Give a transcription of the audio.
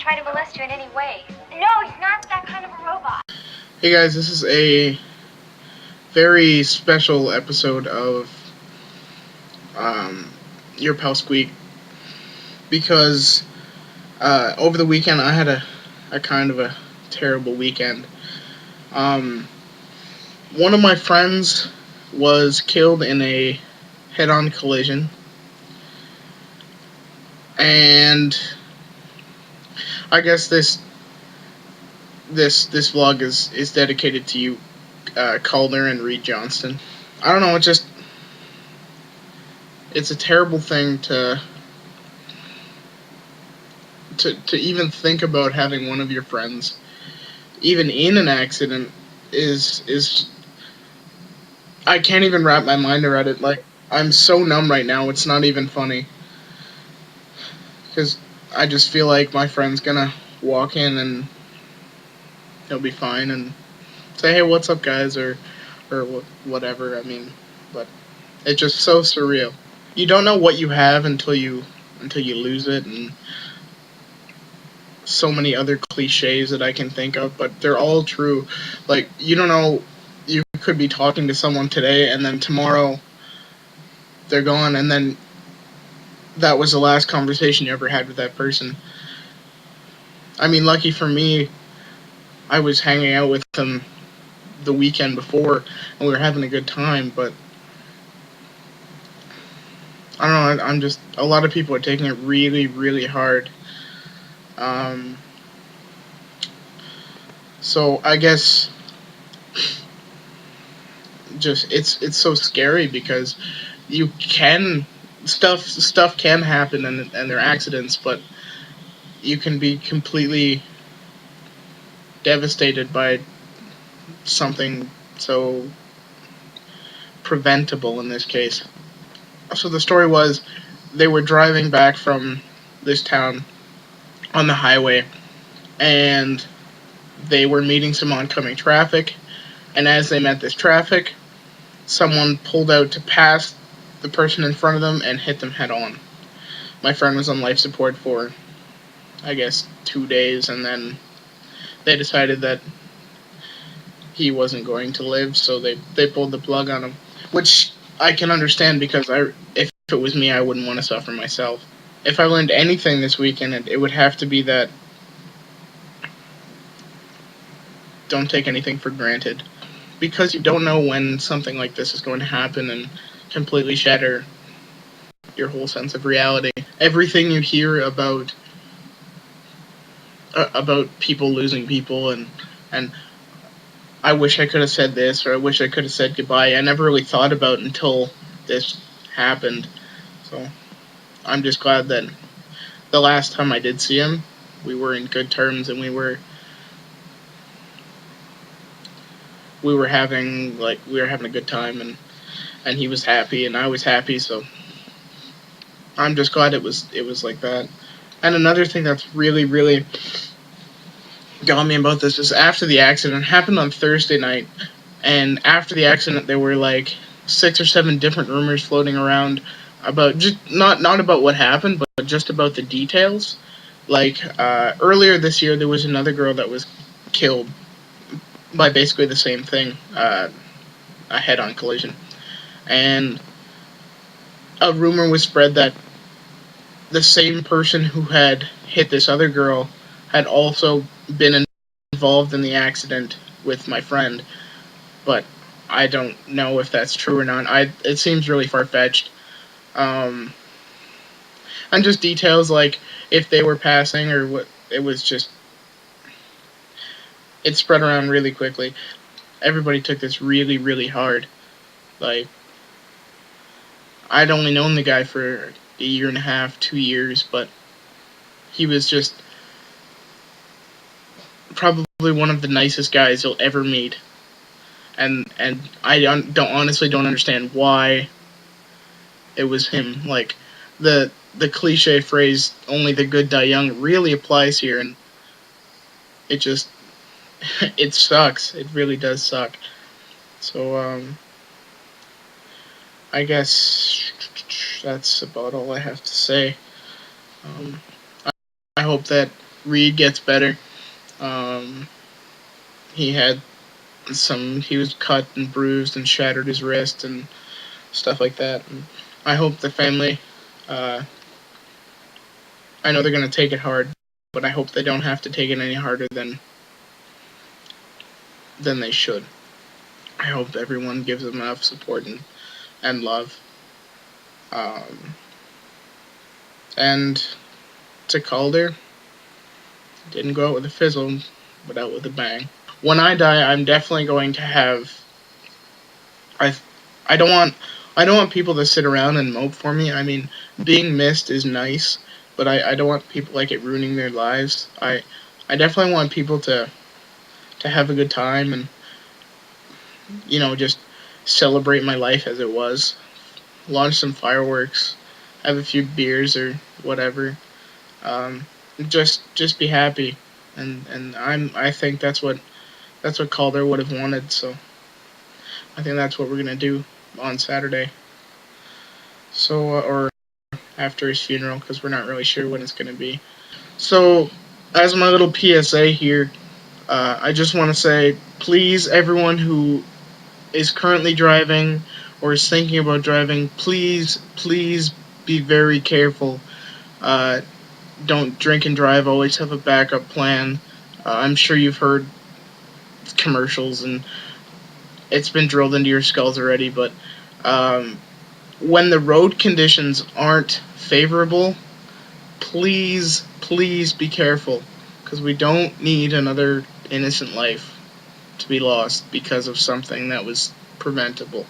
try to molest you in any way. No, he's not that kind of a robot. Hey guys, this is a very special episode of YourPalSqueek because over the weekend I had a kind of a terrible weekend. One of my friends was killed in a head-on collision, and I guess this vlog is dedicated to you, Caulder and Johnston. I don't know, it's a terrible thing to even think about. Having one of your friends even in an accident is I can't even wrap my mind around it. Like, I'm so numb right now, it's not even funny, because I just feel like my friend's gonna walk in and he'll be fine and say, hey, what's up guys, or whatever. I mean, but it's just so surreal. You don't know what you have until you lose it, and so many other cliches that I can think of, but they're all true. Like, you don't know, you could be talking to someone today and then tomorrow they're gone, and then that was the last conversation you ever had with that person. I mean, lucky for me, I was hanging out with them the weekend before and we were having a good time, but I don't know, I'm just, a lot of people are taking it really, really hard. So I guess just it's so scary because you can stuff can happen, and they're accidents, but you can be completely devastated by something so preventable in this case. So the story was, they were driving back from this town on the highway, and they were meeting some oncoming traffic, and as they met this traffic, someone pulled out to pass the person in front of them and hit them head on. My friend was on life support for, I guess, 2 days, and then they decided that he wasn't going to live, so they pulled the plug on him, which I can understand, because if it was me, I wouldn't want to suffer myself. If I learned anything this weekend, it would have to be that don't take anything for granted, because you don't know when something like this is going to happen and completely shatter your whole sense of reality. Everything you hear about people losing people, and I wish I could have said this, or I wish I could have said goodbye, I never really thought about until this happened. So I'm just glad that the last time I did see him, we were in good terms, and we were having a good time, and he was happy and I was happy, so I'm just glad it was like that. And another thing that's really, really got me about this is, after the accident, it happened on Thursday night, and after the accident there were like 6 or 7 different rumors floating around about, just not about what happened, but just about the details. Like, earlier this year there was another girl that was killed by basically the same thing, a head-on collision, and a rumor was spread that the same person who had hit this other girl had also been involved in the accident with my friend, but I don't know if that's true or not. It seems really far-fetched. And just details like if they were passing or what, it was just, it spread around really quickly. Everybody took this really, really hard. Like, I'd only known the guy for a year and a half, 2 years, but he was just probably one of the nicest guys you'll ever meet. And I honestly don't understand why it was him. Like, the cliche phrase, only the good die young, really applies here, and it just, it sucks. It really does suck. So, I guess that's about all I have to say. I hope that Reed gets better. He had he was cut and bruised and shattered his wrist and stuff like that. And I hope the family, uh, I know they're going to take it hard, but I hope they don't have to take it any harder than they should. I hope everyone gives them enough support and love. Um, and to Calder, didn't go out with a fizzle, but out with a bang. When I die, I'm definitely going to have. I I don't want people to sit around and mope for me. I mean, being missed is nice, but I don't want people like it ruining their lives. I definitely want people to have a good time and just celebrate my life as it was. Launch some fireworks, have a few beers or whatever. Um, just be happy, and I think that's what Calder would have wanted. So I think that's what we're gonna do on Saturday. So or after his funeral, because we're not really sure when it's gonna be. So as my little PSA here, I just want to say, please, everyone who is currently driving or is thinking about driving, please be very careful. Uh, don't drink and drive. Always have a backup plan. I'm sure you've heard commercials and it's been drilled into your skulls already, but um, when the road conditions aren't favorable, please be careful, because we don't need another innocent life to be lost because of something that was preventable.